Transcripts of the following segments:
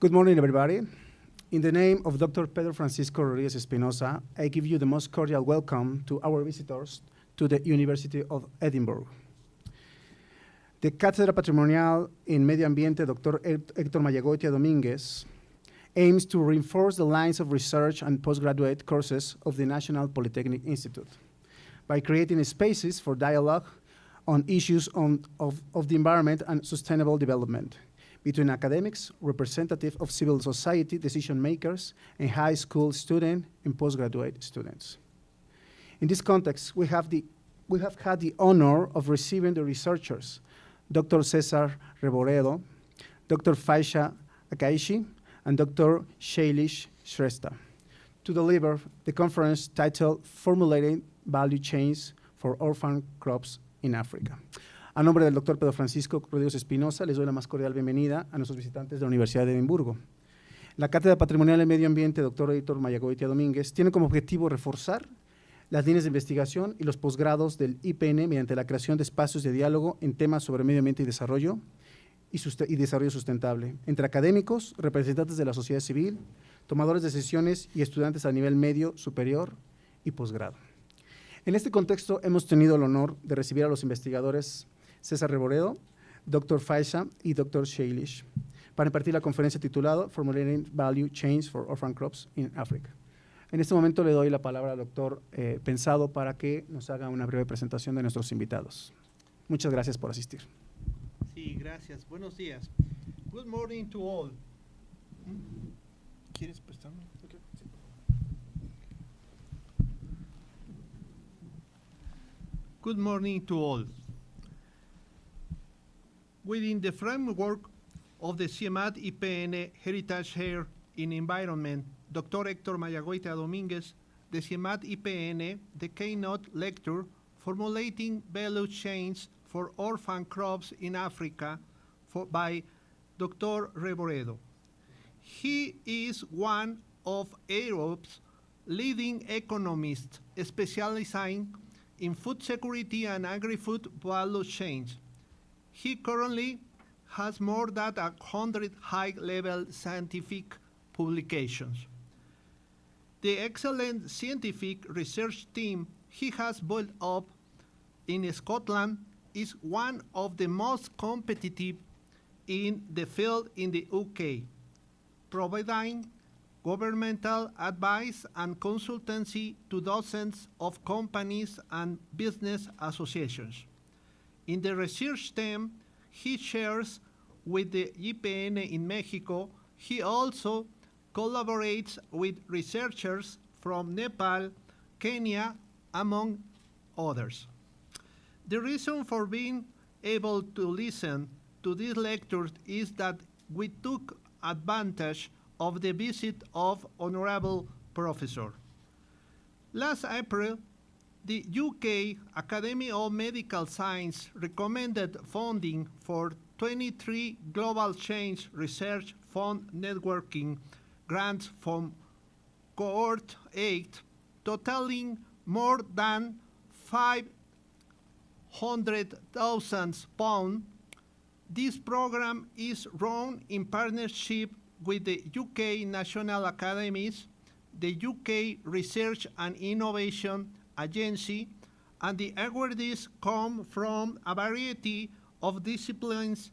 Good morning, everybody. In the name of Dr. Pedro Francisco Rodríguez Espinosa, I give you the most cordial welcome to our visitors to the University of Edinburgh. The Cátedra Patrimonial in Medio Ambiente, Dr. Héctor Mayagoitia Domínguez, aims to reinforce the lines of research and postgraduate courses of the National Polytechnic Institute by creating spaces for dialogue on issues of the environment and sustainable development between academics, representative of civil society, decision makers, and high school student and postgraduate students. In this context, we have had the honor of receiving the researchers, Dr. Cesar Revoredo, Dr. Faisha Akaishi, and Dr. Leglise to deliver the conference titled Formulating Value Chains for Orphan Crops in Africa. A nombre del Dr. Pedro Francisco Rodríguez Espinosa, les doy la más cordial bienvenida a nuestros visitantes de la Universidad de Edimburgo. La Cátedra Patrimonial en Medio Ambiente, Dr. Héctor Mayagoitia Domínguez, tiene como objetivo reforzar las líneas de investigación y los posgrados del IPN mediante la creación de espacios de diálogo en temas sobre medio ambiente y desarrollo sustentable, entre académicos, representantes de la sociedad civil, tomadores de decisiones y estudiantes a nivel medio, superior y posgrado. En este contexto, hemos tenido el honor de recibir a los investigadores Cesar Revoredo, Dr. Faisha y Dr. Leglise para impartir la conferencia titulada Formulating Value Chains for Orphan Crops in Africa. En este momento le doy la palabra al doctor Pensado para que nos haga una breve presentación de nuestros invitados. Muchas gracias por asistir. Sí, gracias. Buenos días. Good morning to all. ¿Quieres prestarme? Okay. Sí. Good morning to all. Within the framework of the CIIEMAD-IPN Heritage Here in Environment, Dr. Héctor Mayagoitia Domínguez, the CIIEMAD-IPN, the keynote lecture, Formulating Value Chains for Orphan Crops in Africa by Dr. Revoredo. He is one of Europe's leading economists specializing in food security and agri-food value chains. He currently has more than 100 high-level scientific publications. The excellent scientific research team he has built up in Scotland is one of the most competitive in the field in the UK, providing governmental advice and consultancy to dozens of companies and business associations. In the research team he shares with the IPN in Mexico, he also collaborates with researchers from Nepal, Kenya, among others. The reason for being able to listen to these lectures is that we took advantage of the visit of Honorable Professor. Last April, the UK Academy of Medical Science recommended funding for 23 Global Change Research Fund Networking grants from Cohort 8, totaling more than £500,000. This program is run in partnership with the UK National Academies, the UK Research and Innovation Agency, and the awardees come from a variety of disciplines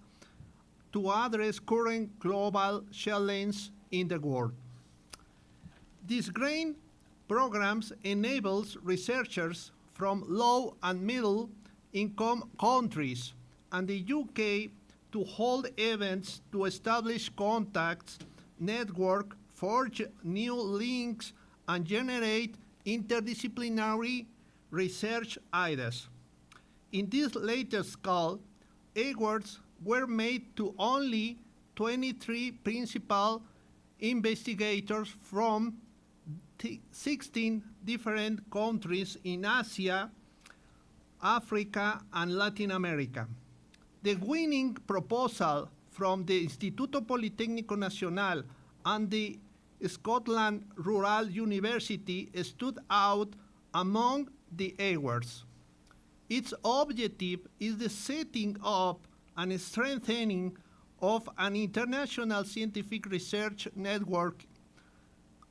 to address current global challenges in the world. These grant programs enables researchers from low and middle income countries and the UK to hold events to establish contacts, network, forge new links, and generate interdisciplinary research ideas. In this latest call, awards were made to only 23 principal investigators from 16 different countries in Asia, Africa, and Latin America. The winning proposal from the Instituto Politécnico Nacional and the Scotland Rural University stood out among the awards. Its objective is the setting up and strengthening of an international scientific research network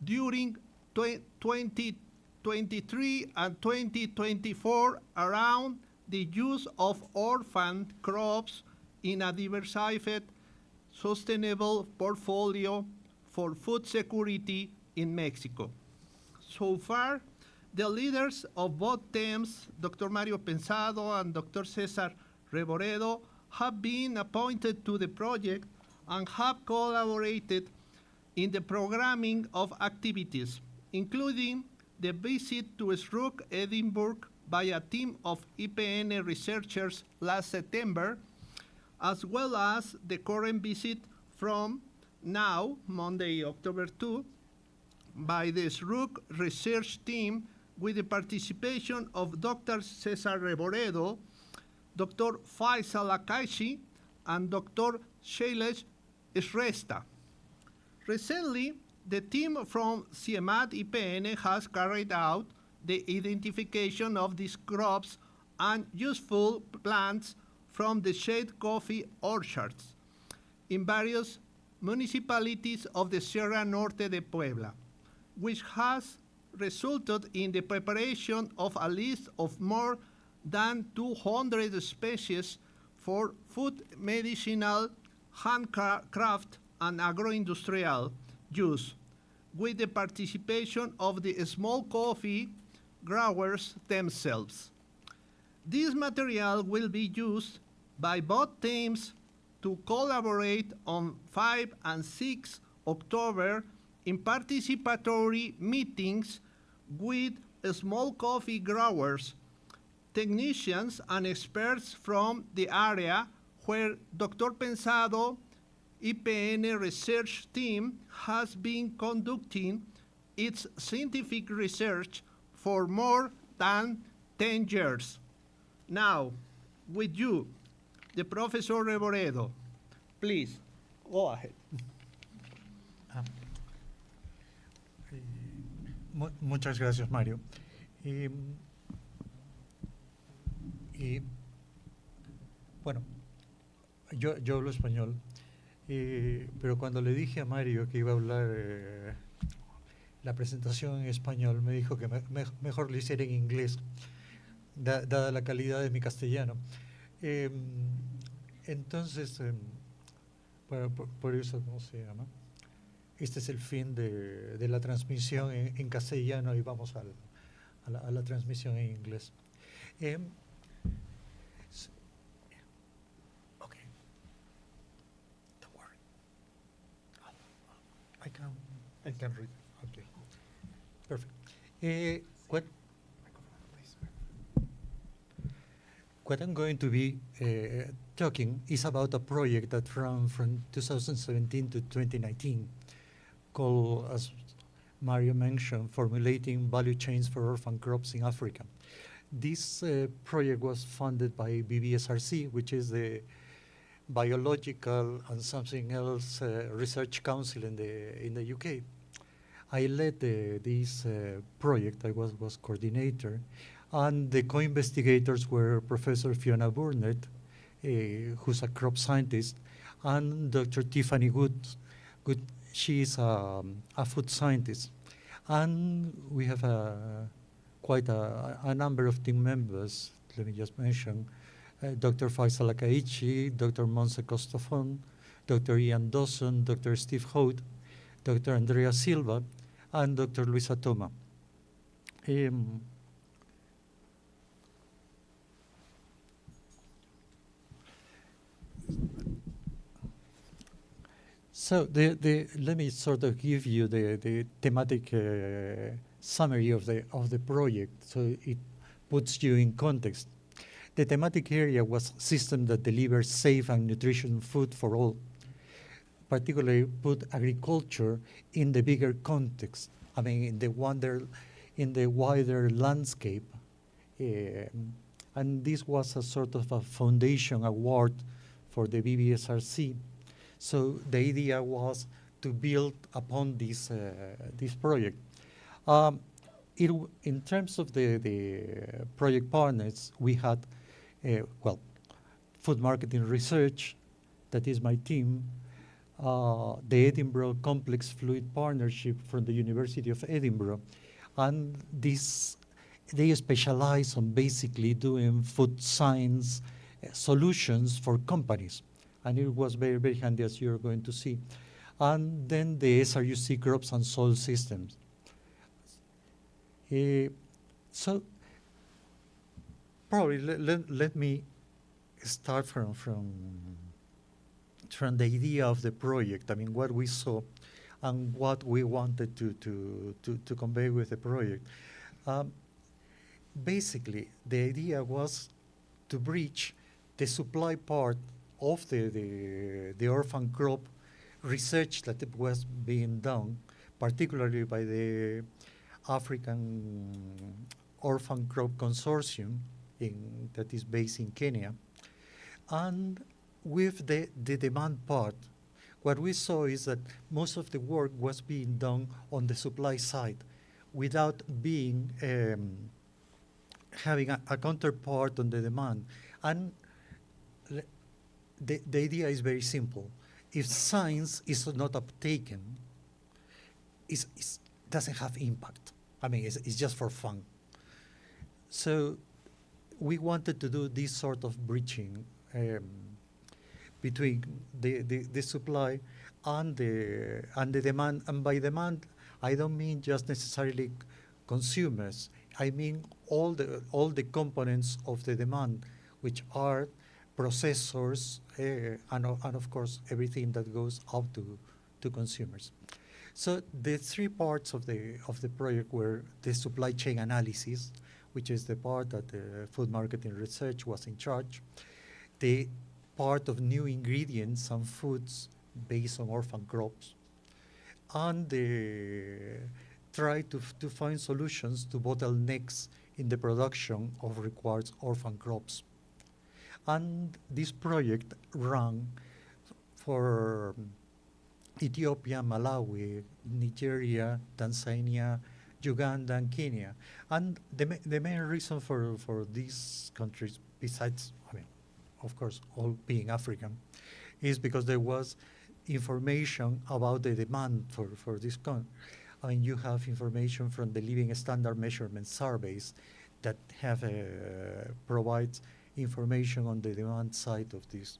during 2023 and 2024 around the use of orphan crops in a diversified, sustainable portfolio for food security in Mexico. So far, the leaders of both teams, Dr. Mario Pensado and Dr. Cesar Revoredo, have been appointed to the project and have collaborated in the programming of activities, including the visit to Srook, Edinburgh, by a team of IPN researchers last September, as well as the current visit from now, Monday, October 2, by the Srook research team with the participation of Dr. Cesar Revoredo, Dr. Faisal Akaishi, and Dr. Shailesh Shrestha. Recently, the team from CIIEMAD-IPN has carried out the identification of these crops and useful plants from the shade coffee orchards in various municipalities of the Sierra Norte de Puebla, which has resulted in the preparation of a list of more than 200 species for food, medicinal, handcraft, and agroindustrial use, with the participation of the small coffee growers themselves. This material will be used by both teams to collaborate on 5 and 6 October in participatory meetings with small coffee growers, technicians, and experts from the area where Dr. Pensado IPN research team has been conducting its scientific research for more than 10 years. Now, with you, the Professor Revoredo, please, go ahead. Muchas gracias, Mario. Bueno, yo hablo español, pero cuando le dije a Mario que iba a hablar la presentación en español, me dijo que mejor lo hiciera en inglés, dada la calidad de mi castellano. Entonces, por eso, ¿cómo se llama? Este es el fin de la transmisión en castellano y vamos a la transmisión en inglés. Okay. Don't worry. I can read. Okay. Perfect. What I'm going to be talking is about a project that ran from 2017 to 2019 called, as Mario mentioned, Formulating Value Chains for Orphan Crops in Africa. This project was funded by BBSRC, which is the Biological and something else Research Council in the UK. I led this project. I was coordinator, and the co-investigators were Professor Fiona Burnett, who's a crop scientist, and Dr. Tiffany Good. She is a food scientist. And we have quite a number of team members. Let me just mention Dr. Faisal Akaishi, Dr. Monse Costofon, Dr. Ian Dawson, Dr. Steve Hout, Dr. Andrea Silva, and Dr. Luisa Toma. So let me sort of give you the thematic summary of the project, so it puts you in context. The thematic area was systems that deliver safe and nutritious food for all, particularly put agriculture in the bigger context. I mean, in the wider landscape, and this was a sort of a foundation award for the BBSRC. So the idea was to build upon this project. In terms of the project partners, we had, food marketing research, that is my team, the Edinburgh Complex Fluid Partnership from the University of Edinburgh. And they specialize on basically doing food science solutions for companies. And it was very, very handy, as you're going to see. And then the SRUC crops and soil systems. So probably let me start from the idea of the project. I mean, what we saw and what we wanted to convey with the project. Basically, the idea was to bridge the supply part of the orphan crop research that was being done, particularly by the African Orphan Crop Consortium that is based in Kenya. And with the demand part, what we saw is that most of the work was being done on the supply side without being having a counterpart on the demand. And the idea is very simple. If science is not uptaken, it doesn't have impact. I mean, it's just for fun. So we wanted to do this sort of bridging between the supply and the demand. And by demand, I don't mean just necessarily consumers. I mean all the components of the demand, which are processors and of course everything that goes out to consumers. So the three parts of the project were the supply chain analysis, which is the part that the food marketing research was in charge, the part of new ingredients and foods based on orphan crops, and try to find solutions to bottlenecks in the production of required orphan crops. And this project ran for Ethiopia, Malawi, Nigeria, Tanzania, Uganda, and Kenya. And the main reason for these countries, besides, I mean, of course, all being African, is because there was information about the demand for this country. I mean, you have information from the Living Standard Measurement surveys that have provides information on the demand side of this.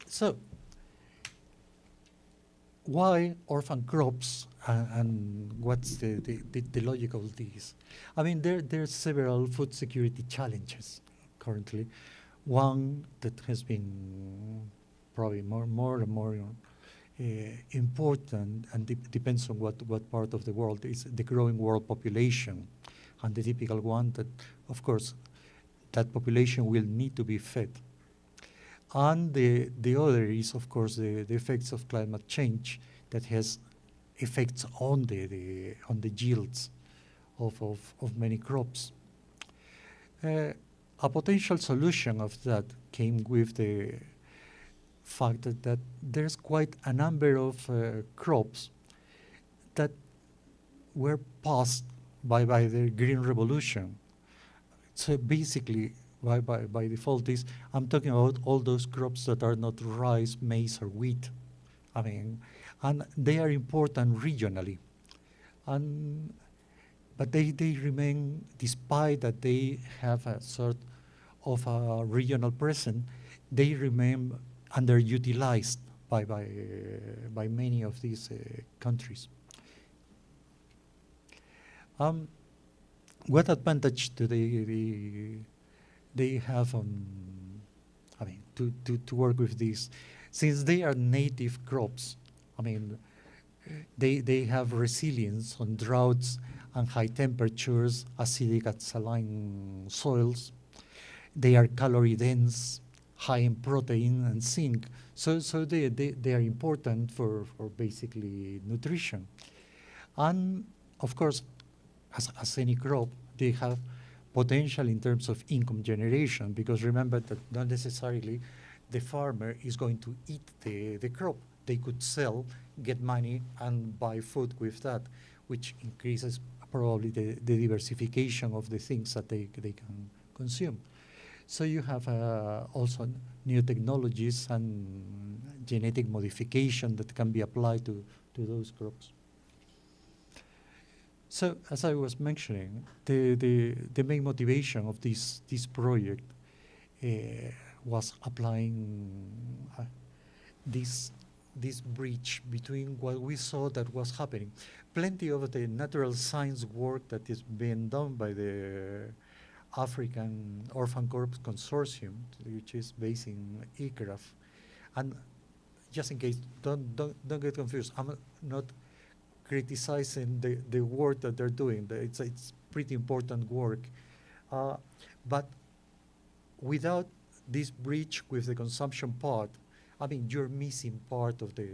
So, why orphan crops and what's the logic of this? I mean, there are several food security challenges currently. One that has been probably more and more important, and depends on what part of the world, is the growing world population. And the typical one that, of course, that population will need to be fed. And the other is, of course, the effects of climate change that has effects on the yields of many crops. A potential solution of that came with the fact that there's quite a number of crops that were passed by the Green Revolution. So basically, by default, I'm talking about all those crops that are not rice, maize, or wheat. I mean, and they are important regionally. But they remain, despite that they have a sort of a regional presence, they remain underutilized by many of these countries. What advantage do they have on, I mean, to work with this? Since they are native crops, I mean, they have resilience on droughts and high temperatures, acidic and saline soils. They are calorie dense, high in protein and zinc. So they are important for basically nutrition. And of course, as any crop, they have potential in terms of income generation, because remember that not necessarily the farmer is going to eat the crop. They could sell, get money, and buy food with that, which increases probably the diversification of the things that they can consume. So you have also new technologies and genetic modification that can be applied to those crops. So as I was mentioning, the main motivation of this project was applying this bridge between what we saw that was happening. Plenty of the natural science work that is being done by the African Orphan Corps Consortium, which is based in ICRAF. And just in case, don't get confused. I'm not criticizing the work that they're doing. It's pretty important work. But without this bridge with the consumption part, I mean, you're missing part of the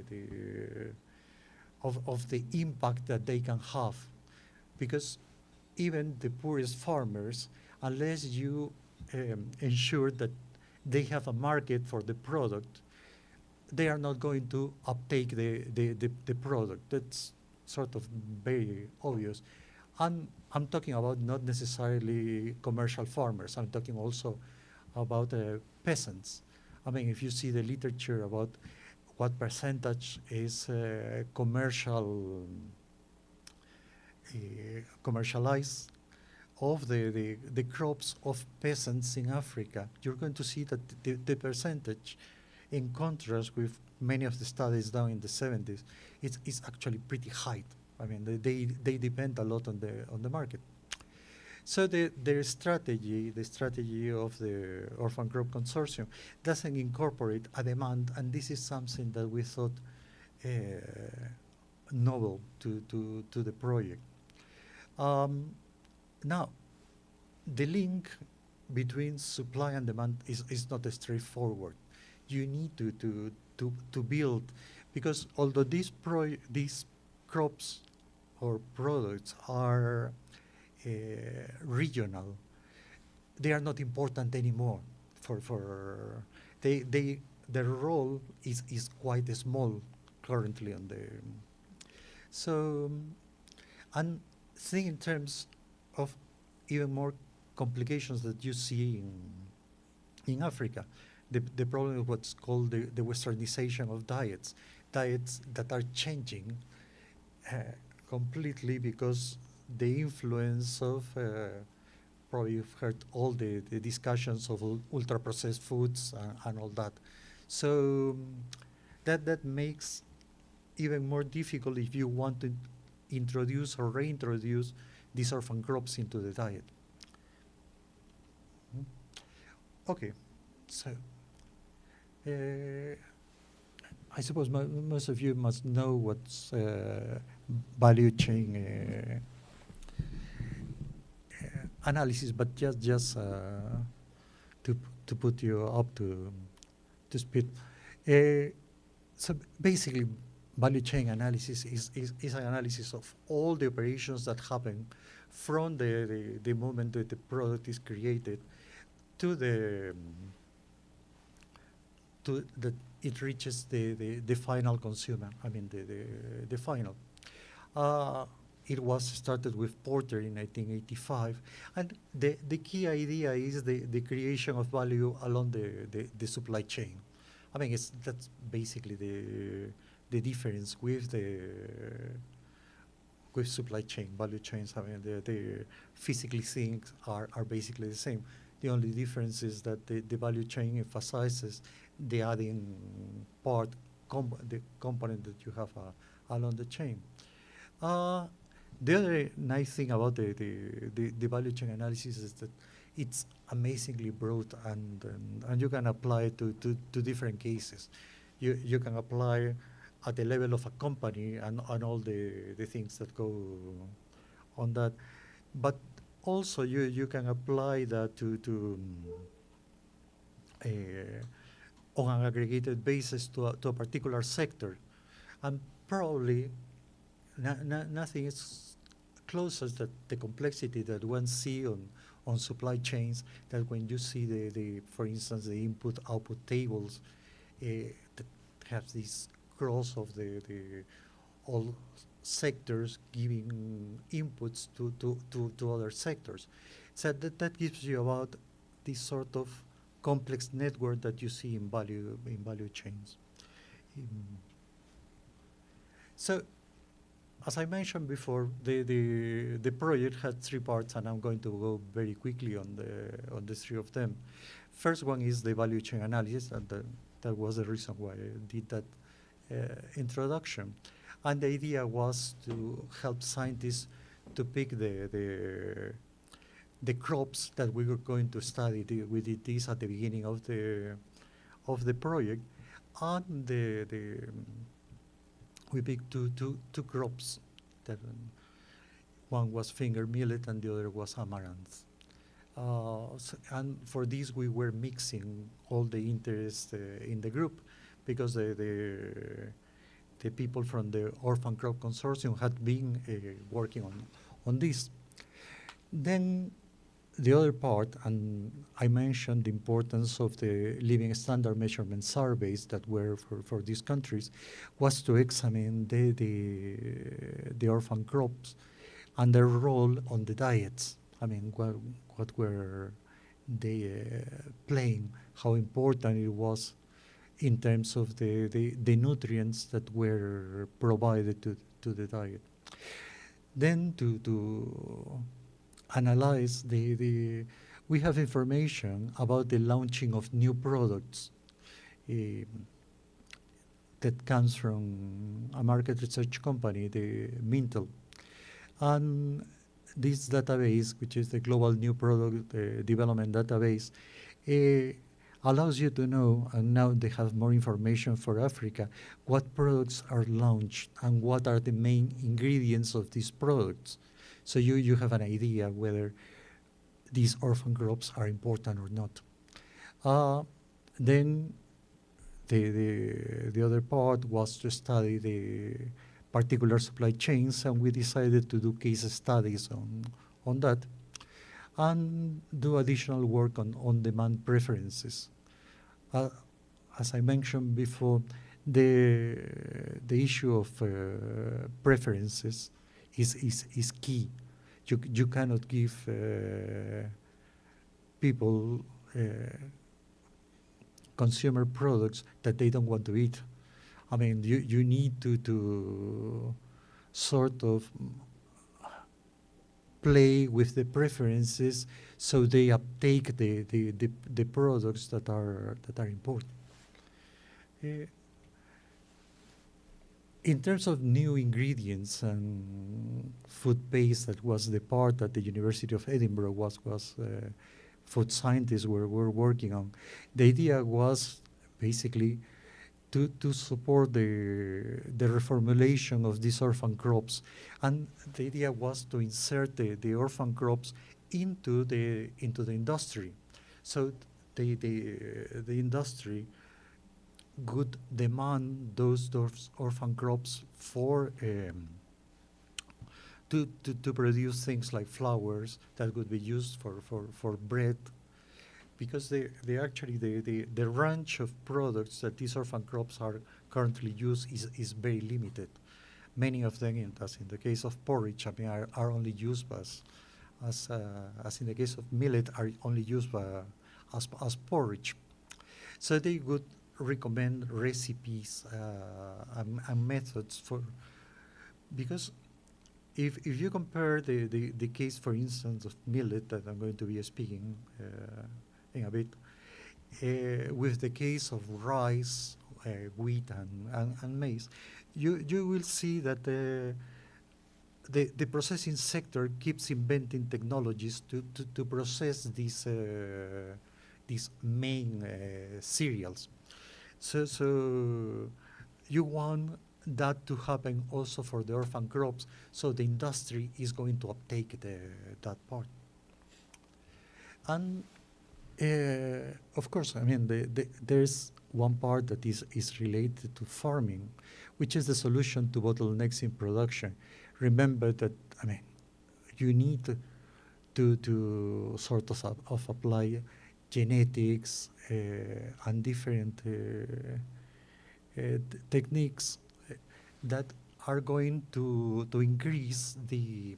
impact that they can have, because even the poorest farmers, unless you ensure that they have a market for the product, they are not going to uptake the product. That's sort of very obvious. And I'm talking about not necessarily commercial farmers. I'm talking also about peasants. I mean, if you see the literature about what percentage is commercialized of the crops of peasants in Africa, you're going to see that the percentage, in contrast with many of the studies done in the 70s, it's actually pretty high. I mean, they depend a lot on the market. So their strategy, the strategy of the Orphan Crop Consortium, doesn't incorporate a demand, and this is something that we thought novel to the project. Now, the link between supply and demand is not straightforward. You need to build, because although these crops or products are regional, they are not important anymore. Their role is quite small currently on the. So, and think in terms of even more complications that you see in Africa. The problem of what's called the westernization of diets that are changing completely because the influence of, probably you've heard all the discussions of ultra-processed foods and all that. So that makes even more difficult if you want to introduce or reintroduce these orphan crops into the diet. Okay, so I suppose most of you must know what's value chain analysis, but just to put you up to speed. So basically, value chain analysis is an analysis of all the operations that happen from the moment that the product is created to that it reaches the final consumer. I mean the final. It was started with Porter in 1985, and the key idea is the creation of value along the supply chain. I mean, that's basically the difference with supply chain, value chains. I mean, the physically things are basically the same. The only difference is that the value chain emphasizes the adding part, the component that you have along the chain. The other nice thing about the value chain analysis is that it's amazingly broad, and you can apply it to different cases. You can apply at the level of a company and all the things that go on that, but also you can apply that to on an aggregated basis to a particular sector, and probably nothing is closer to the complexity that one see on supply chains, that when you see for instance, the input-output tables that have this cross of all sectors giving inputs to other sectors. So that gives you about this sort of complex network that you see in value chains. So, as I mentioned before, the project had 3 parts, and I'm going to go very quickly on the 3 of them. First one is the value chain analysis, and that was the reason why I did that introduction. And the idea was to help scientists to pick the crops that we were going to study. We did this at the beginning of the project, and we picked two crops. That one was finger millet and the other was amaranth. And for this, we were mixing all the interests in the group, because the people from the Orphan Crop Consortium had been working on this. Then the other part, and I mentioned the importance of the living standard measurement surveys that were for these countries, was to examine the orphan crops and their role on the diets. I mean, what were they playing, how important it was in terms of the nutrients that were provided to the diet. Then to analyze we have information about the launching of new products that comes from a market research company, the Mintel. And this database, which is the Global New Product Development Database, allows you to know, and now they have more information for Africa, what products are launched and what are the main ingredients of these products. So you have an idea whether these orphan crops are important or not. Then the other part was to study the particular supply chains, and we decided to do case studies on that, and do additional work on on-demand preferences. As I mentioned before, the issue of preferences is key. You cannot give people consumer products that they don't want to eat. I mean, you need to sort of play with the preferences so they uptake the products that are important. In terms of new ingredients and food base, that was the part that the University of Edinburgh was food scientists were working on. The idea was basically to support the reformulation of these orphan crops, and the idea was to insert the orphan crops into the industry, so the industry could demand those orphan crops for to produce things like flours that could be used for bread, because they actually the range of products that these orphan crops are currently used is very limited. Many of them, as in the case of porridge, I mean, are only used as in the case of millet, are only used as porridge. So they would recommend recipes and methods because if you compare the case, for instance, of millet that I'm going to be speaking in a bit, with the case of rice, wheat, and maize, you will see that the processing sector keeps inventing technologies to process these main cereals. So you want that to happen also for the orphan crops, so the industry is going to uptake that part. And of course, I mean, there's one part that is related to farming, which is the solution to bottlenecks in production. Remember that, I mean, you need to sort of apply genetics and different techniques that are going to increase the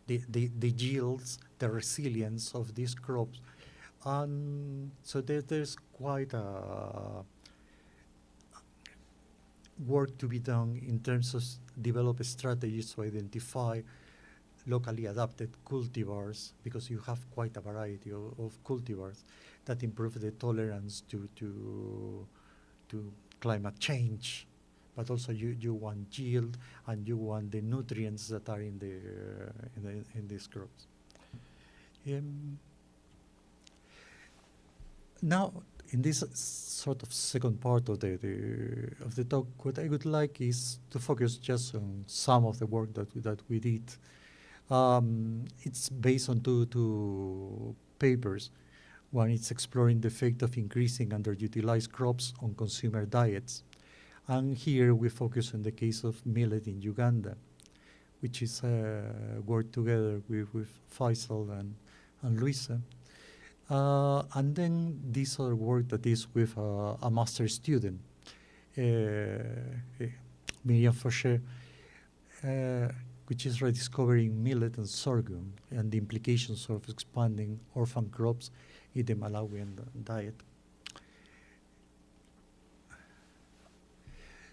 the yields, the resilience of these crops. And so there's quite a work to be done in terms of develop strategies to identify locally adapted cultivars, because you have quite a variety of cultivars that improve the tolerance to climate change, but also you want yield and you want the nutrients that are in these crops. Now, in this sort of second part of the talk, what I would like is to focus just on some of the work that we did. It's based on two papers. One is exploring the effect of increasing underutilized crops on consumer diets. And here we focus on the case of millet in Uganda, which is worked together with Faisal and Luisa. And then this other work that is with a master's student, Miriam Fauché, which is rediscovering millet and sorghum and the implications of expanding orphan crops in the Malawian diet.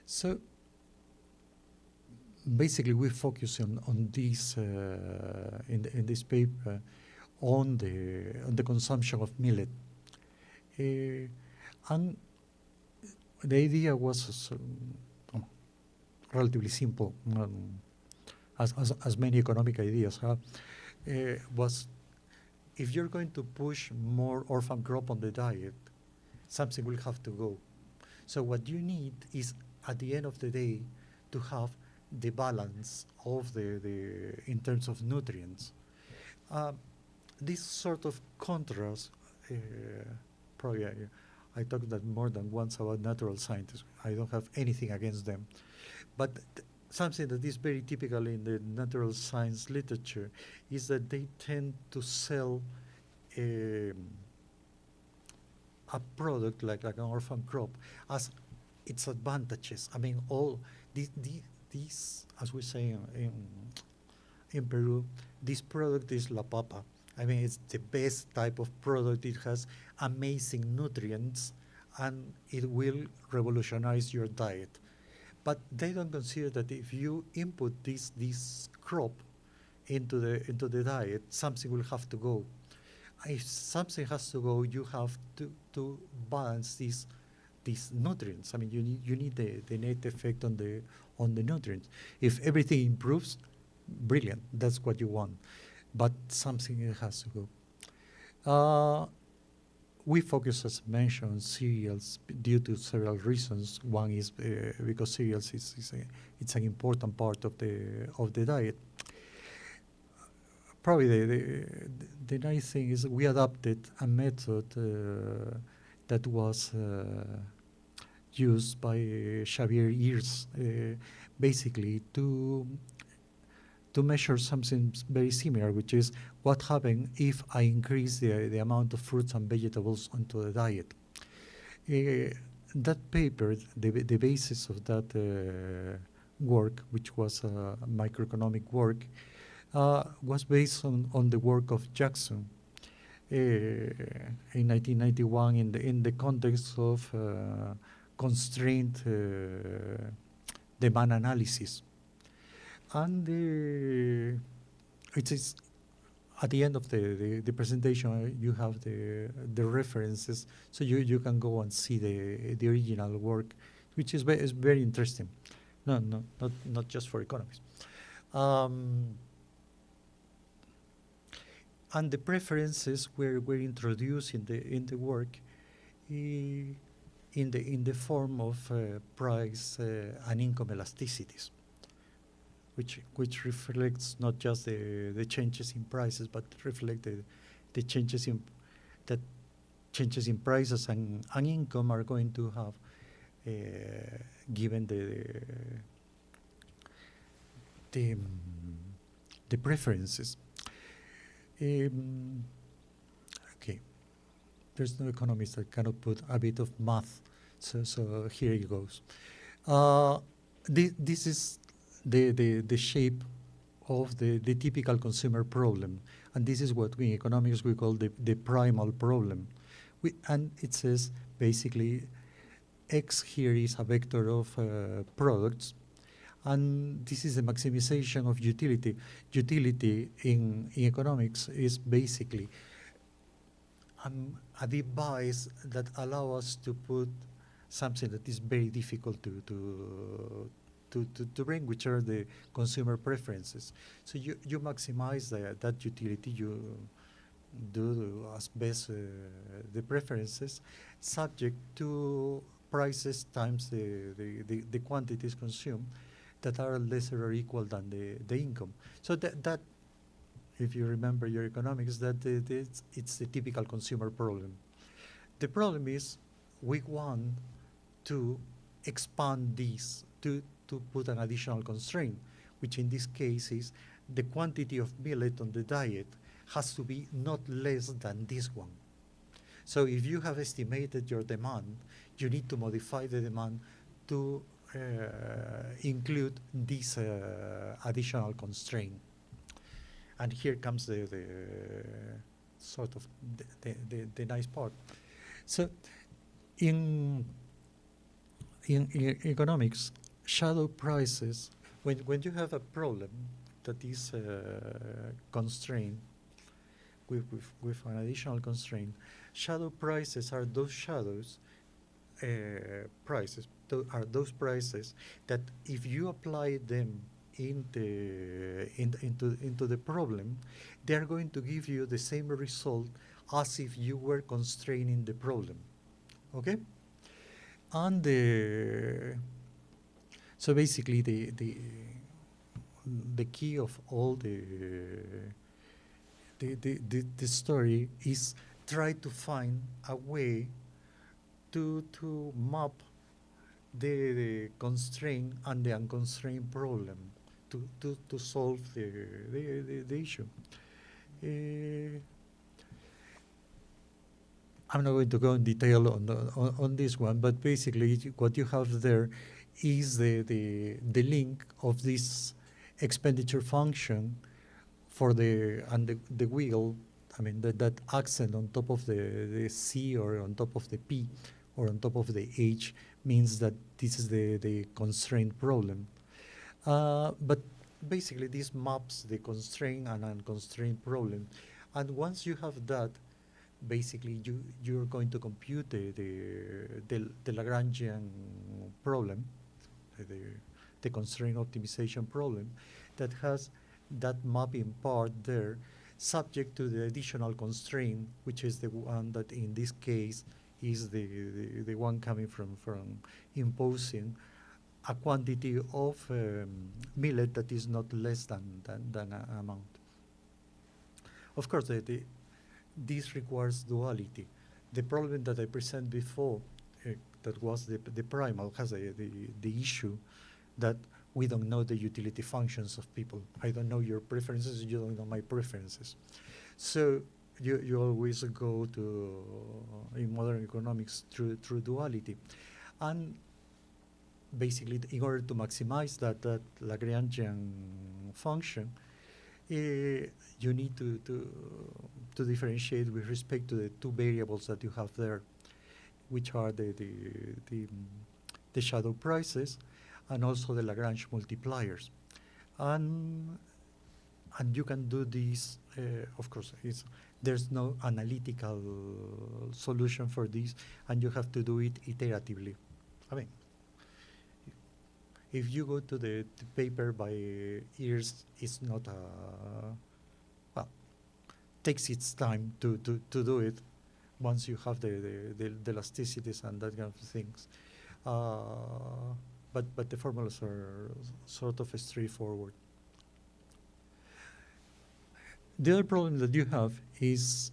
So basically we focus on this in this paper on the consumption of millet, and the idea was relatively simple, as many economic ideas was, if you're going to push more orphan crop on the diet, something will have to go. So what you need is, at the end of the day, to have the balance of the in terms of nutrients. This sort of contrast, probably I talked that more than once about natural scientists. I don't have anything against them, but something that is very typical in the natural science literature is that they tend to sell a product like an orphan crop as its advantages. I mean, all these, as we say in Peru, this product is la papa. I mean, it's the best type of product. It has amazing nutrients, and it will revolutionize your diet. But they don't consider that if you input this crop into the diet, something will have to go. If something has to go, you have to balance these nutrients. I mean, you need the net effect on the nutrients. If everything improves, brilliant. That's what you want. But something has to go. We focus, as mentioned, on cereals due to several reasons. One is because cereals it's an important part of the diet. Probably the nice thing is we adopted a method that was used by Xavier Ears, basically to measure something very similar, which is what happens if I increase the amount of fruits and vegetables onto the diet. That paper, the basis of that work, which was microeconomic work, was based on the work of Jackson in 1991 in the context of constrained demand analysis. And it is at the end of the presentation, you have the references, so you can go and see the original work, which is very interesting. Not just for economists. And the preferences were introduced in the work in the form of price and income elasticities, which reflects not just the changes in prices, but reflect the changes in prices and income are going to have given the preferences. Okay, there's no economist that cannot put a bit of math, so here it goes. This is the shape of the typical consumer problem. And this is what in economics we call the primal problem. And it says basically X here is a vector of products, and this is the maximization of utility. Utility in economics is basically a device that allows us to put something that is very difficult to bring, which are the consumer preferences. So you maximize that utility, you do as best the preferences, subject to prices times the quantities consumed that are lesser or equal than the income. So that if you remember your economics, that it's the typical consumer problem. The problem is we want to expand this to put an additional constraint, which in this case is the quantity of millet on the diet has to be not less than this one. So if you have estimated your demand, you need to modify the demand to include this additional constraint. And here comes the sort of the nice part. So in economics, shadow prices, when you have a problem that is constrained with an additional constraint, shadow prices are those shadows prices, are those prices that if you apply them into the problem, they are going to give you the same result as if you were constraining the problem. Okay? And so basically the key of all the story is try to find a way to map the constraint and the unconstrained problem to solve the issue. I'm not going to go in detail on this one, but basically what you have there is the link of this expenditure function for the wheel. I mean that accent on top of the C or on top of the P or on top of the H means that this is the constraint problem. But basically this maps the constraint and unconstrained problem. And once you have that, basically you're going to compute the Lagrangian problem, the constraint optimization problem, that has that mapping part there, subject to the additional constraint, which is the one that in this case is the one coming from imposing a quantity of millet that is not less than an amount. Of course, this requires duality. The problem that I presented before, that was the primal, has the issue that we don't know the utility functions of people. I don't know your preferences, you don't know my preferences. So you always go to, in modern economics, through duality. And basically, in order to maximize that Lagrangian function, you need to differentiate with respect to the two variables that you have there, which are the shadow prices and also the Lagrange multipliers. And you can do this, of course, there's no analytical solution for this, and you have to do it iteratively. I mean, if you go to the paper by ears, it's not well, takes its time to do it once you have the elasticities and that kind of things. But the formulas are sort of straightforward. The other problem that you have is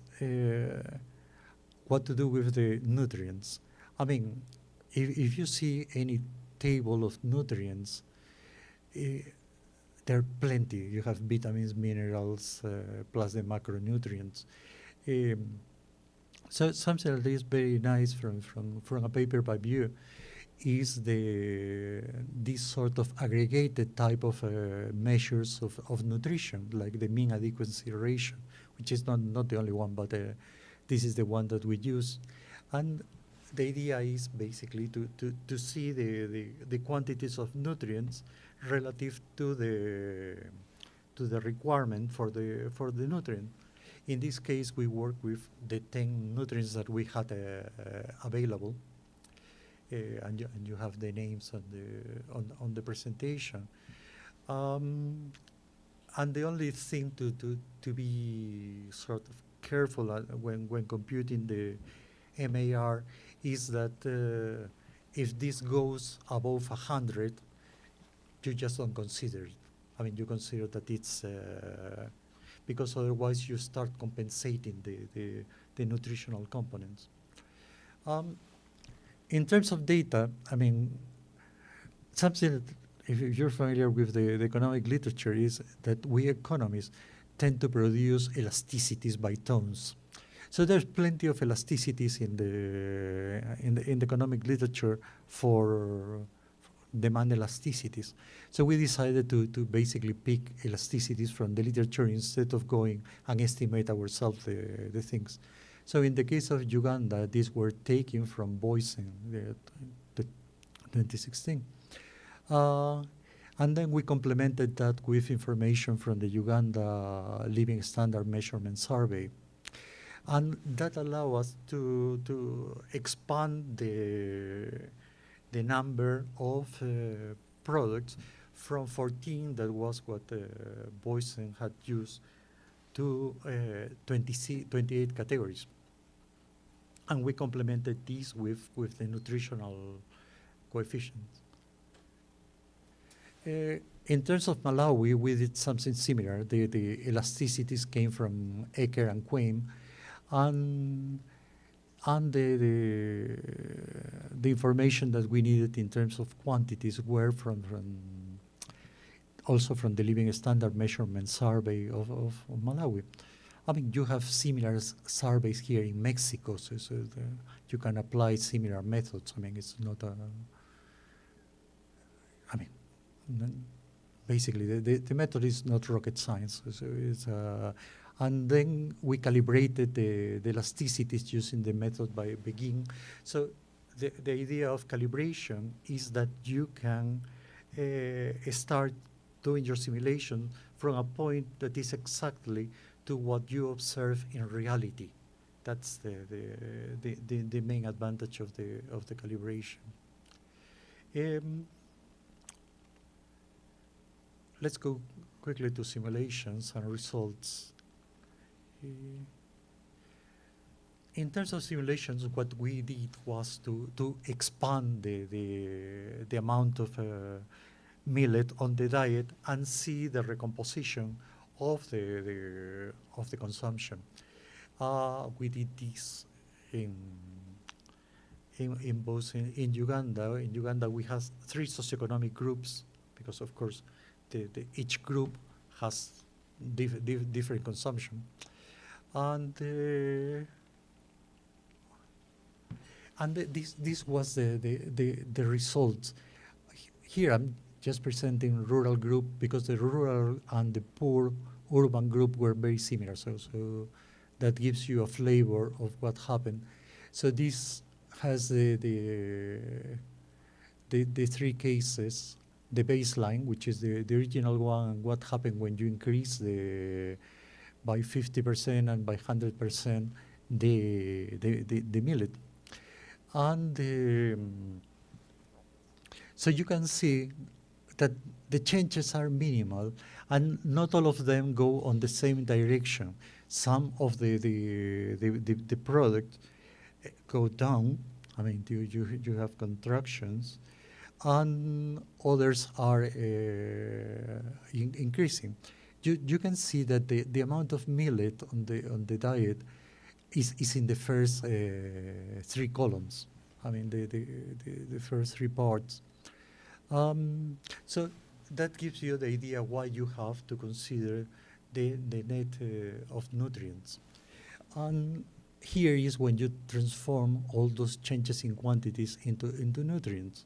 what to do with the nutrients. I mean, if you see any table of nutrients, there are plenty. You have vitamins, minerals, plus the macronutrients. So something that is very nice from a paper by view is this sort of aggregated type of measures of nutrition, like the mean adequacy ratio, which is not the only one, but this is the one that we use. And the idea is basically to see the quantities of nutrients relative to the requirement for the nutrient. In this case, we work with the 10 nutrients that we had available. And you have the names on the presentation. And the only thing to be sort of careful when computing the MAR is that if this goes above 100, you just don't consider it. I mean, you consider that it's because otherwise you start compensating the nutritional components. In terms of data, I mean, something that, if you're familiar with the economic literature, is that we economists tend to produce elasticities by tones. So there's plenty of elasticities in the economic literature for demand elasticities. So we decided to basically pick elasticities from the literature instead of going and estimate ourselves the things. So in the case of Uganda, these were taken from Boysen, the 2016. And then we complemented that with information from the Uganda Living Standard Measurement Survey. And that allowed us to expand the number of products from 14, that was what Boysen had used, to 28 categories. And we complemented these with the nutritional coefficients. In terms of Malawi, we did something similar. The elasticities came from Eker and Quaim, and the information that we needed in terms of quantities were also from the Living Standard Measurement Survey of Malawi. I mean, you have similar surveys here in Mexico, so you can apply similar methods. I mean, it's not basically the method is not rocket science. So it's, and then we calibrated the elasticities using the method by Begin. So the idea of calibration is that you can start doing your simulation from a point that is exactly to what you observe in reality. That's the main advantage of the calibration. Let's go quickly to simulations and results. In terms of simulations, what we did was to expand the amount of millet on the diet and see the recomposition of the consumption. We did this in both in Uganda. In Uganda, we have 3 socioeconomic groups because, of course, each group has different consumption, and this was the results. Here I'm just presenting rural group because the rural and the poor urban group were very similar. So that gives you a flavor of what happened. So this has the 3 cases. The baseline, which is the original one, and what happened when you increase by 50% and by 100% the millet. And so you can see that the changes are minimal, and not all of them go on the same direction. Some of the product go down. I mean, you have contractions, and others are increasing. You can see that the amount of millet on the diet is in the first 3 columns. I mean, the first 3 parts. So that gives you the idea why you have to consider the net of nutrients. And here is when you transform all those changes in quantities into nutrients.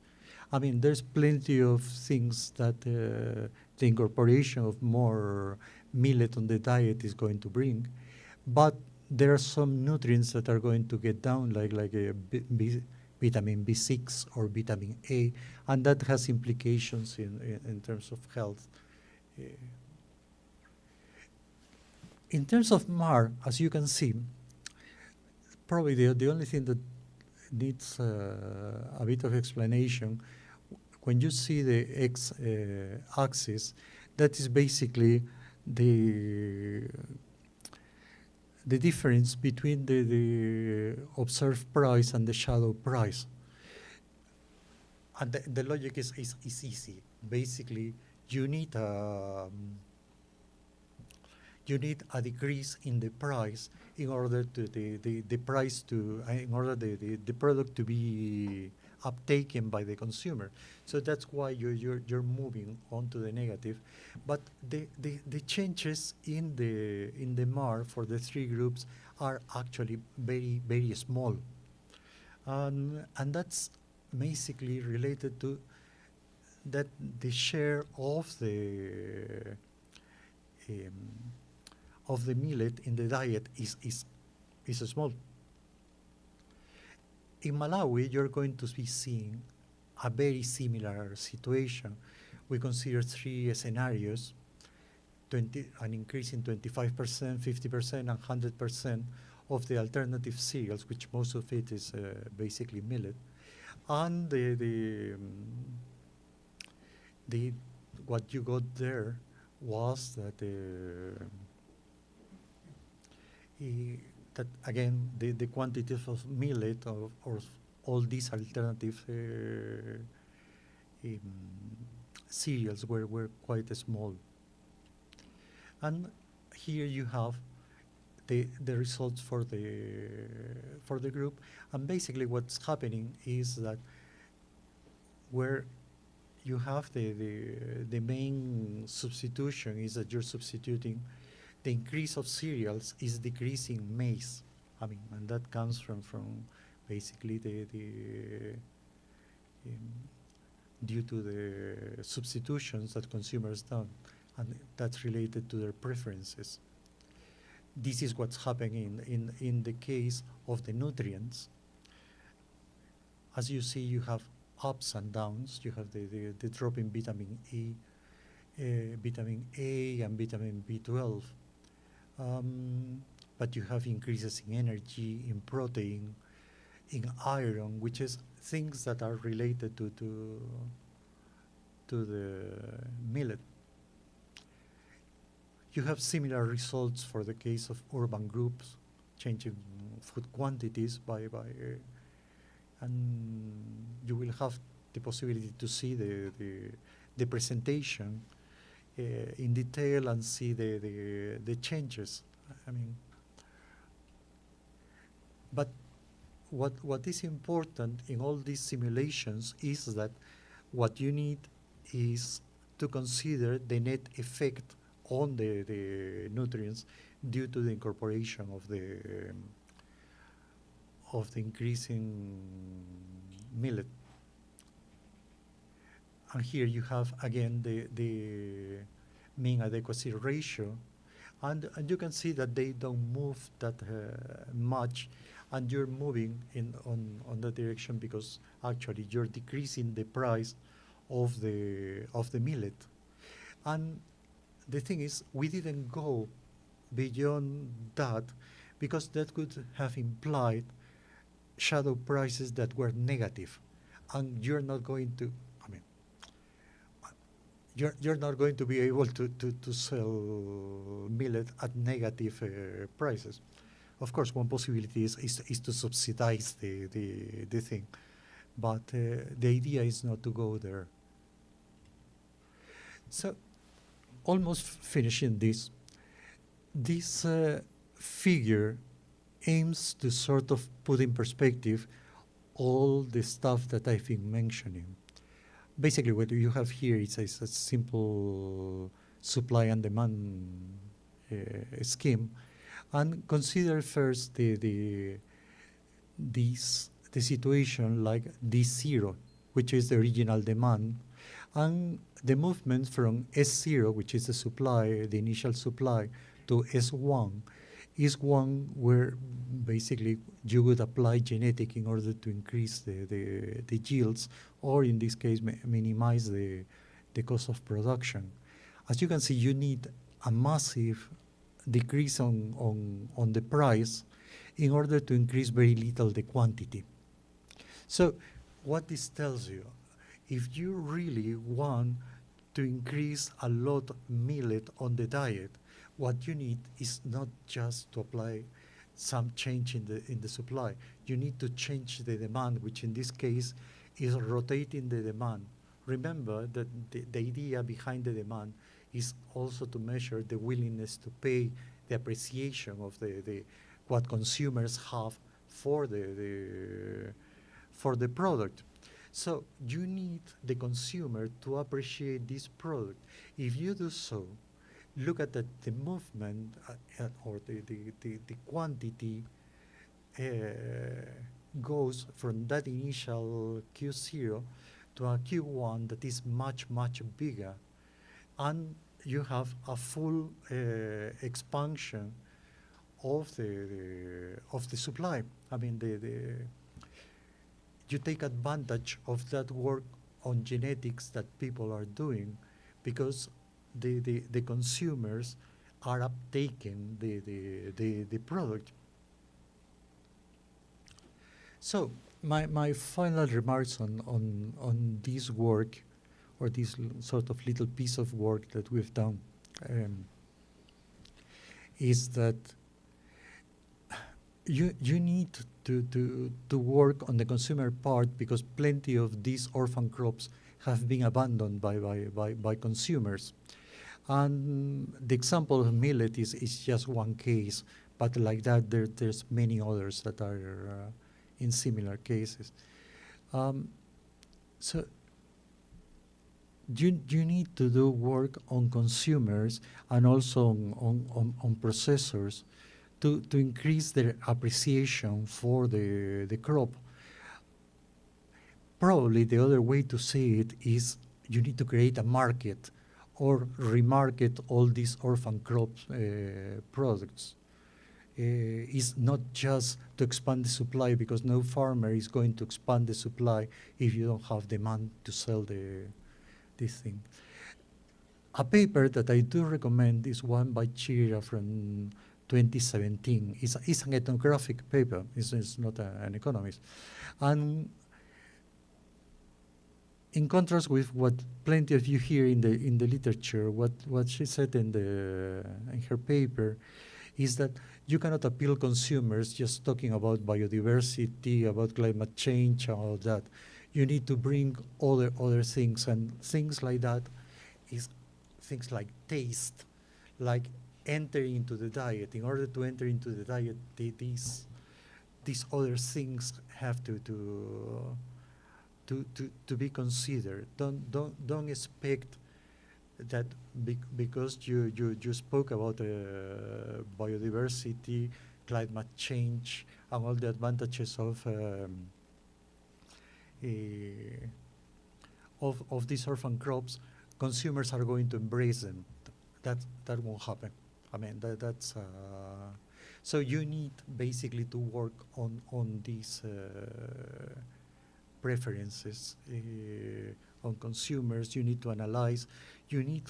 I mean, there's plenty of things that the incorporation of more millet on the diet is going to bring, but there are some nutrients that are going to get down, like vitamin B6 or vitamin A, and that has implications in terms of health. In terms of MAR, as you can see, probably the only thing that needs a bit of explanation, when you see the x-axis, that is basically the difference between the observed price and the shadow price. And the logic is easy. Basically, you need a decrease in the price in order to the product to be uptaken by the consumer. So that's why you're moving on to the negative. But the changes in the MAR for the three groups are actually very, very small. And that's basically related to that the share of the millet in the diet is small. In Malawi, you're going to be seeing a very similar situation. We consider three scenarios, an increase in 25%, 50%, and 100% of the alternative cereals, which most of it is basically millet. And what you got there was that that again the quantities of millet or all these alternative cereals were quite small. And here you have the results for the group, and basically what's happening is that where you have the main substitution is that you're substituting the increase of cereals is decreasing maize. I mean, and that comes from basically due to the substitutions that consumers done, and that's related to their preferences. This is what's happening in the case of the nutrients. As you see, you have ups and downs. You have the drop in vitamin A and vitamin B12. But you have increases in energy, in protein, in iron, which is things that are related to the millet. You have similar results for the case of urban groups, changing food quantities and you will have the possibility to see the presentation in detail and see the changes. I mean, but what is important in all these simulations is that what you need is to consider the net effect on the nutrients due to the incorporation of the increasing millet. And here you have again the mean adequacy ratio, and you can see that they don't move that much, and you're moving on that direction because actually you're decreasing the price of the millet. And the thing is, we didn't go beyond that because that could have implied shadow prices that were negative, and you're not going to. I mean, you're not going to be able to sell millet at negative prices. Of course, one possibility is to subsidize the thing, but the idea is not to go there. So, almost finishing this figure aims to sort of put in perspective all the stuff that I've been mentioning. Basically, what you have here is a simple supply and demand scheme, And consider first the situation like D0, which is the original demand, and the movement from S0, which is the supply, the initial supply, to S1 is one where basically you would apply genetic in order to increase the yields, or in this case, minimize the cost of production. As you can see, you need a massive decrease on the price in order to increase very little the quantity. So what this tells you, if you really want to increase a lot of millet on the diet, what you need is not just to apply some change in the supply. You need to change the demand, which in this case is rotating the demand. Remember that the idea behind the demand is also to measure the willingness to pay, the appreciation of what consumers have for the product. So you need the consumer to appreciate this product. If you do so, look at the movement or the quantity goes from that initial Q0 to a Q1 that is much, much bigger. And you have a full expansion of the supply. I mean, you take advantage of that work on genetics that people are doing, because the consumers are uptaking the product. So my final remarks on this work, or this sort of little piece of work that we've done, is that you need to work on the consumer part, because plenty of these orphan crops have been abandoned by consumers. And the example of millet is just one case, but like that there's many others that are in similar cases. So you need to do work on consumers and also on processors to increase their appreciation for the crop. Probably the other way to say it is you need to create a market or remarket all these orphan crops products. It's not just to expand the supply, because no farmer is going to expand the supply if you don't have demand to sell this thing. A paper that I do recommend is one by Giha from 2017. It's an ethnographic paper. It's not an economist. And in contrast with what plenty of you hear in the literature, what she said in her paper is that you cannot appeal consumers just talking about biodiversity, about climate change, and all that. You need to bring other things, and things like that is things like taste, like entering into the diet. In order to enter into the diet, these other things have to be considered. Don't expect that because you spoke about biodiversity, climate change, and all the advantages of these orphan crops, consumers are going to embrace them. That won't happen. I mean, that's so you need basically to work on these preferences on consumers. You need to analyze. You need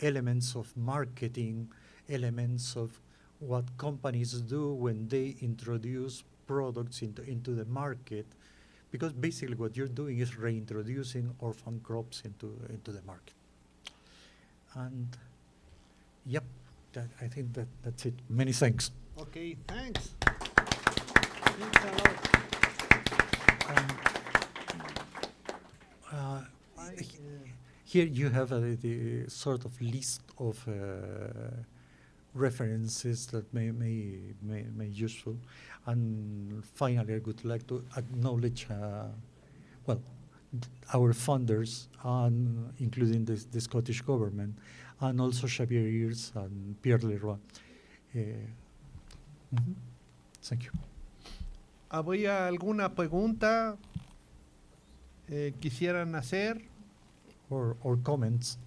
elements of marketing, elements of what companies do when they introduce products into the market, because basically what you're doing is reintroducing orphan crops into the market. And yep, I think that's it. Many thanks. Okay, thanks. Thanks a lot. Here you have the sort of list of references that may useful. And finally, I would like to acknowledge, our funders, and including the Scottish government, and also Xavier Ears and Pierre Leroy. Mhm. Thank you. ¿Habría alguna pregunta quisieran hacer? Or comments.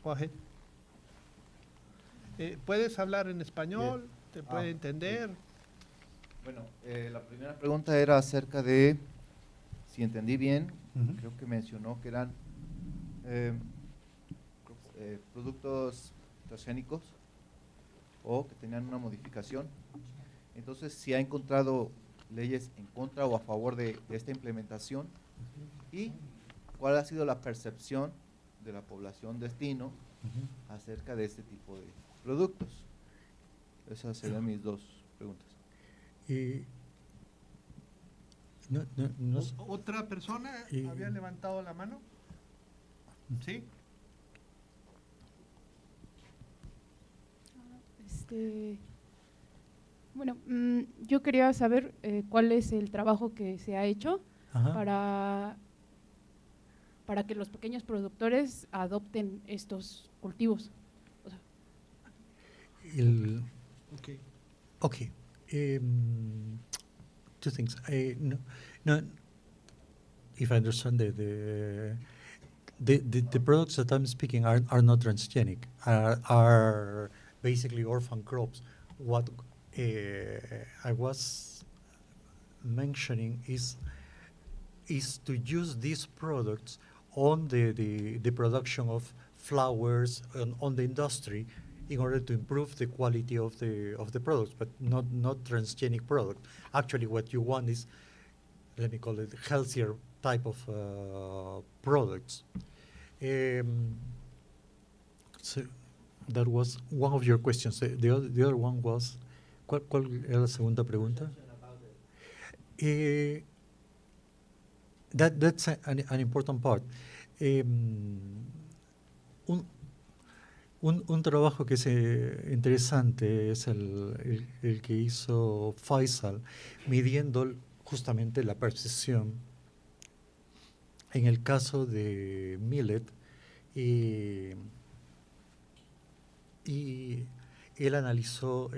Go ahead. ¿Puedes hablar en español? Bien. ¿Te puede entender? Bueno, la primera pregunta era acerca de, si entendí bien, Ujú. creo que mencionó que eran productos transgénicos o que tenían una modificación. Entonces, si ha encontrado leyes en contra o a favor de esta implementación, y cuál ha sido la percepción de la población destino Ujú. acerca de este tipo de productos. Esas serían mis dos preguntas. Y no sé. ¿Otra persona Y- había levantado la mano? ¿Sí? Bueno, yo quería saber cuál es el trabajo que se ha hecho Ajá. para que los pequeños productores adopten estos cultivos. O sea, Okay. Okay. Two things. No, if I understand the products that I'm speaking are not transgenic. Are basically orphan crops. What I was mentioning is to use these products on the production of flowers on the industry in order to improve the quality of the products, but not transgenic product. Actually, what you want is, let me call it, healthier type of products. So that was one of your questions. The other one was, ¿cuál era la segunda pregunta? That's an important part. Un trabajo que es interesante es el que hizo Faisal, midiendo justamente la percepción en el caso de millet, y él analizó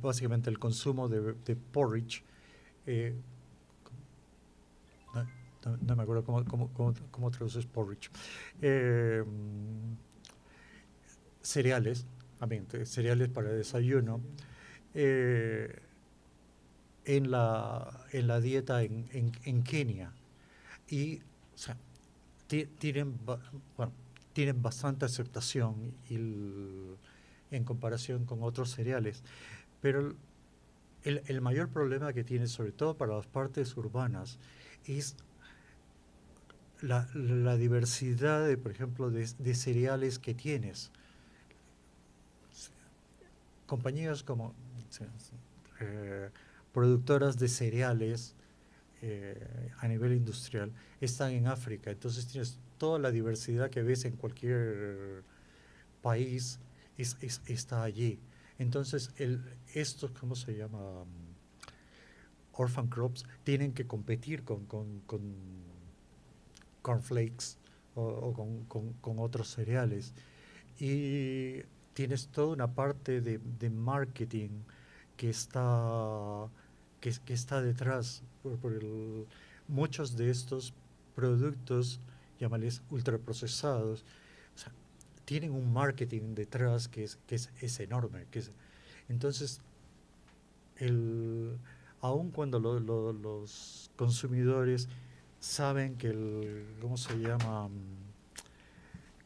básicamente el consumo de porridge. No me acuerdo cómo traduces porridge. Cereales, cereales para desayuno, en la dieta en Kenia. Y, o sea, tienen bastante aceptación en comparación con otros cereales. Pero el mayor problema que tiene, sobre todo para las partes urbanas, es la diversidad de, por ejemplo, de cereales que tienes. Compañías como productoras de cereales a nivel industrial están en África, entonces tienes toda la diversidad que ves en cualquier país está allí. Entonces estos, ¿cómo se llama? Orphan crops tienen que competir con cornflakes o con otros cereales, y tienes toda una parte de marketing que está detrás por muchos de estos productos, llámales ultraprocesados, o sea, tienen un marketing detrás que es enorme. Entonces, aun cuando los consumidores saben que ¿cómo se llama?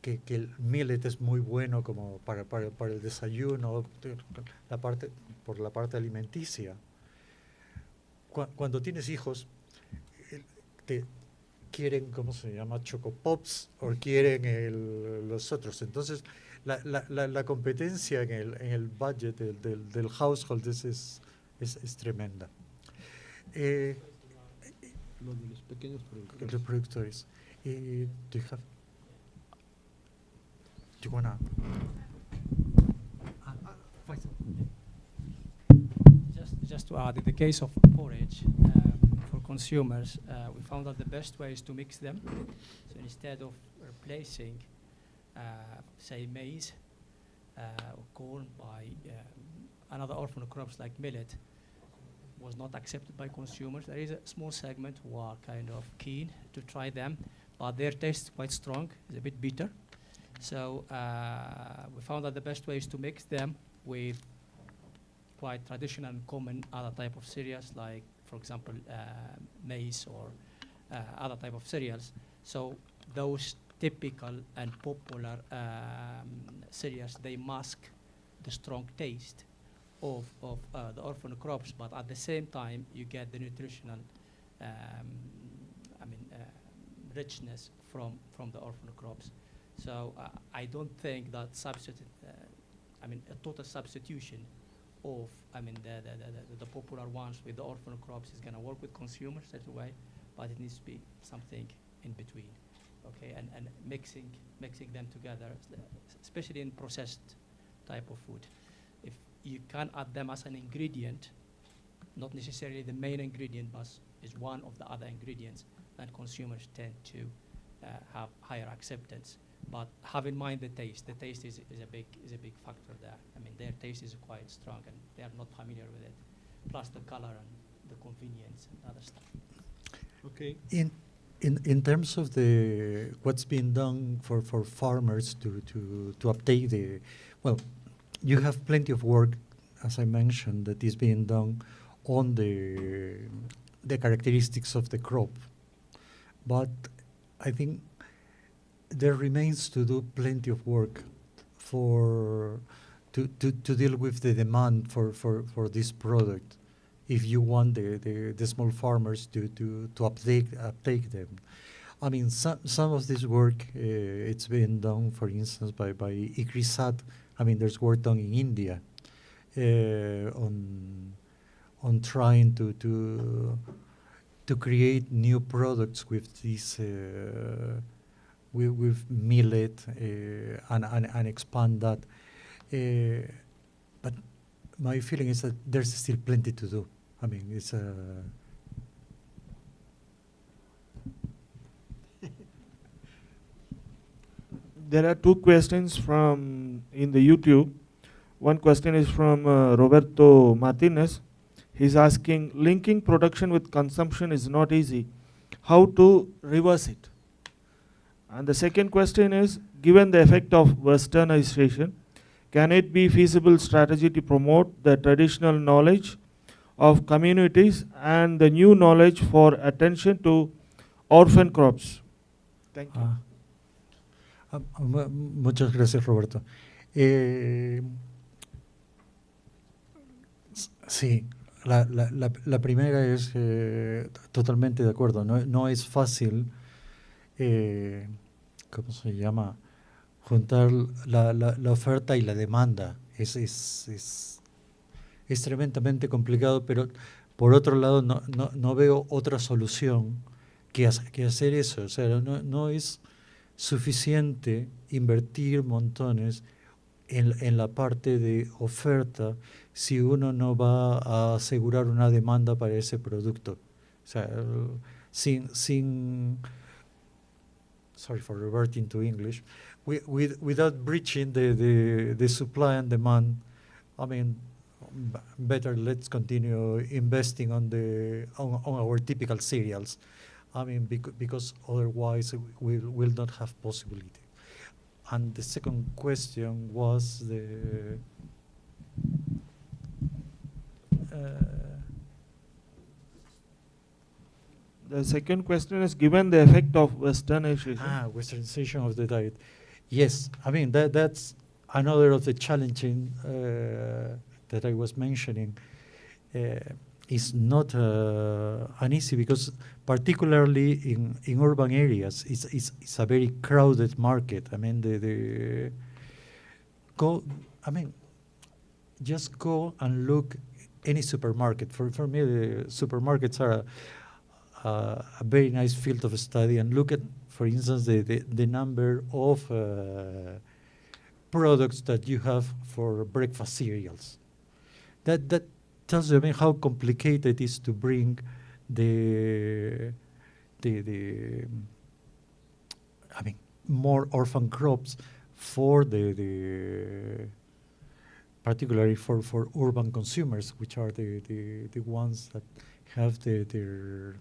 Que el millet es muy bueno como para el desayuno, por la parte alimenticia. Cuando tienes hijos, te quieren, ¿cómo se llama? Choco Pops, o quieren los otros. Entonces, la competencia en el budget del household es tremenda. Lo de los pequeños productores. Los productores. Do you wanna? Just to add, in the case of porridge, for consumers, we found that the best way is to mix them. So instead of replacing, say, maize or corn by another orphan crops like millet was not accepted by consumers. There is a small segment who are kind of keen to try them, but their taste is quite strong, it's a bit bitter. So we found that the best way is to mix them with quite traditional and common other type of cereals, like, for example, maize or other type of cereals. So those typical and popular cereals, they mask the strong taste of the orphan crops, but at the same time, you get the nutritional richness from the orphan crops. So I don't think that a total substitution of the popular ones with the orphan crops is going to work with consumers straight away, but it needs to be something in between, okay? And mixing them together, especially in processed type of food. If you can add them as an ingredient, not necessarily the main ingredient, but is one of the other ingredients, then consumers tend to have higher acceptance. But have in mind the taste. The taste is a big factor there. I mean, their taste is quite strong, and they are not familiar with it. Plus the color and the convenience and other stuff. Okay. In terms of the what's being done for farmers to update the, well, you have plenty of work, as I mentioned, that is being done on the characteristics of the crop, but I think there remains to do plenty of work to deal with the demand for this product. If you want the small farmers to uptake them, I mean, some of this work it's been done, for instance, by ICRISAT. I mean, there's work done in India on trying to create new products with this. With millet and expand that. But my feeling is that there's still plenty to do. I mean, it's There are two questions from in the YouTube. One question is from Roberto Martinez. He's asking, linking production with consumption is not easy. How to reverse it? And the second question is, given the effect of westernization, can it be feasible strategy to promote the traditional knowledge of communities and the new knowledge for attention to orphan crops? Thank you. Muchas gracias, Roberto. Sí, la primera es totalmente de acuerdo. No es fácil. ¿Cómo se llama? Juntar la oferta y la demanda. Es tremendamente complicado, pero por otro lado no veo otra solución que hacer eso. O sea, no es suficiente invertir montones en la parte de oferta si uno no va a asegurar una demanda para ese producto. O sea, sorry for reverting to English, without breaching the supply and demand. I mean, better let's continue investing on our typical cereals. I mean, because otherwise we will not have possibility. And the second question was The second question is, given the effect of westernization. Westernization of the diet. Yes, I mean, that's another of the challenging that I was mentioning. Is not uneasy because particularly in urban areas, it's a very crowded market. I mean, just go and look any supermarket. For me, the supermarkets are a very nice field of study, and look at, for instance, the number of products that you have for breakfast cereals. That tells you, I mean, how complicated it is to bring more orphan crops for particularly for urban consumers, which are the ones that have their,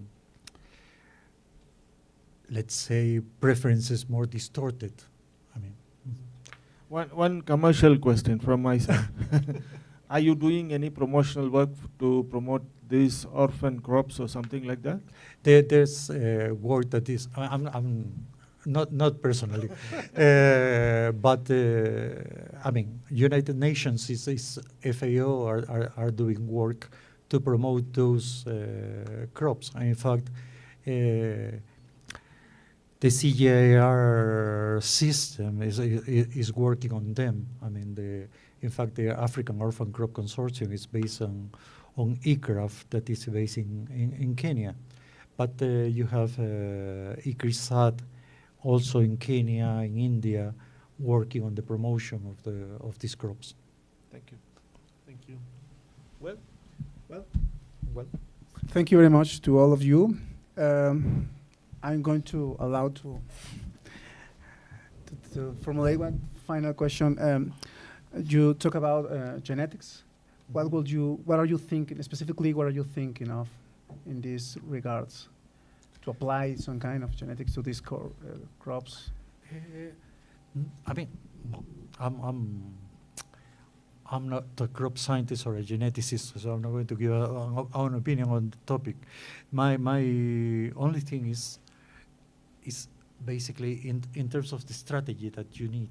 let's say, preferences more distorted. I mean, One commercial question from my side. Are you doing any promotional work to promote these orphan crops or something like that? there's work that is, I'm not personally, but I mean, United Nations is FAO are doing work to promote those crops. And in fact, the CIIEMAD system is working on them. I mean, in fact, the African Orphan Crop Consortium is based on ICRAF that is based in Kenya. But you have ICRISAT also in Kenya, in India, working on the promotion of these crops. Thank you. Thank you. Well, thank you very much to all of you. I'm going to allow to formulate one final question. You talk about genetics. What are you thinking specifically? What are you thinking of in these regards to apply some kind of genetics to these crops? I mean, I'm not a crop scientist or a geneticist, so I'm not going to give an opinion on the topic. My only thing is basically in terms of the strategy that you need.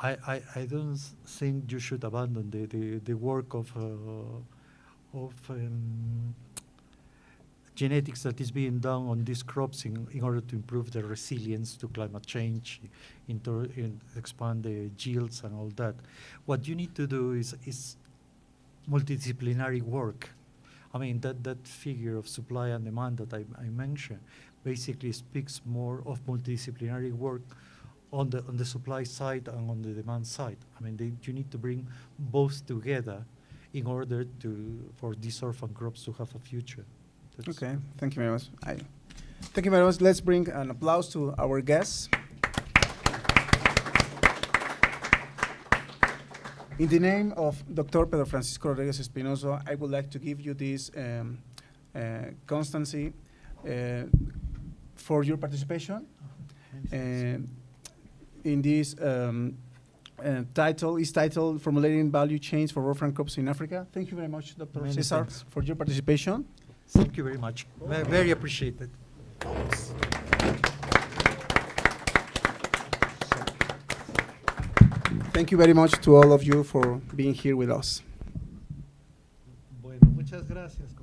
I don't think you should abandon the work of genetics that is being done on these crops in order to improve their resilience to climate change, expand the yields and all that. What you need to do is multidisciplinary work. I mean, that figure of supply and demand that I mentioned basically speaks more of multidisciplinary work on the supply side and on the demand side. I mean, you need to bring both together in order for these orphan crops to have a future. Okay, thank you very much. Thank you very much. Let's bring an applause to our guests. In the name of Dr. Pedro Francisco Rodriguez Espinosa, I would like to give you this constancy for your participation. In this is titled Formulating Value Chains for Orphan Crops in Africa. Thank you very much, Dr. Many Cesar, thanks. for your participation. Thank you very much. Very appreciated. Thank you very much to all of you for being here with us. Bueno, muchas gracias.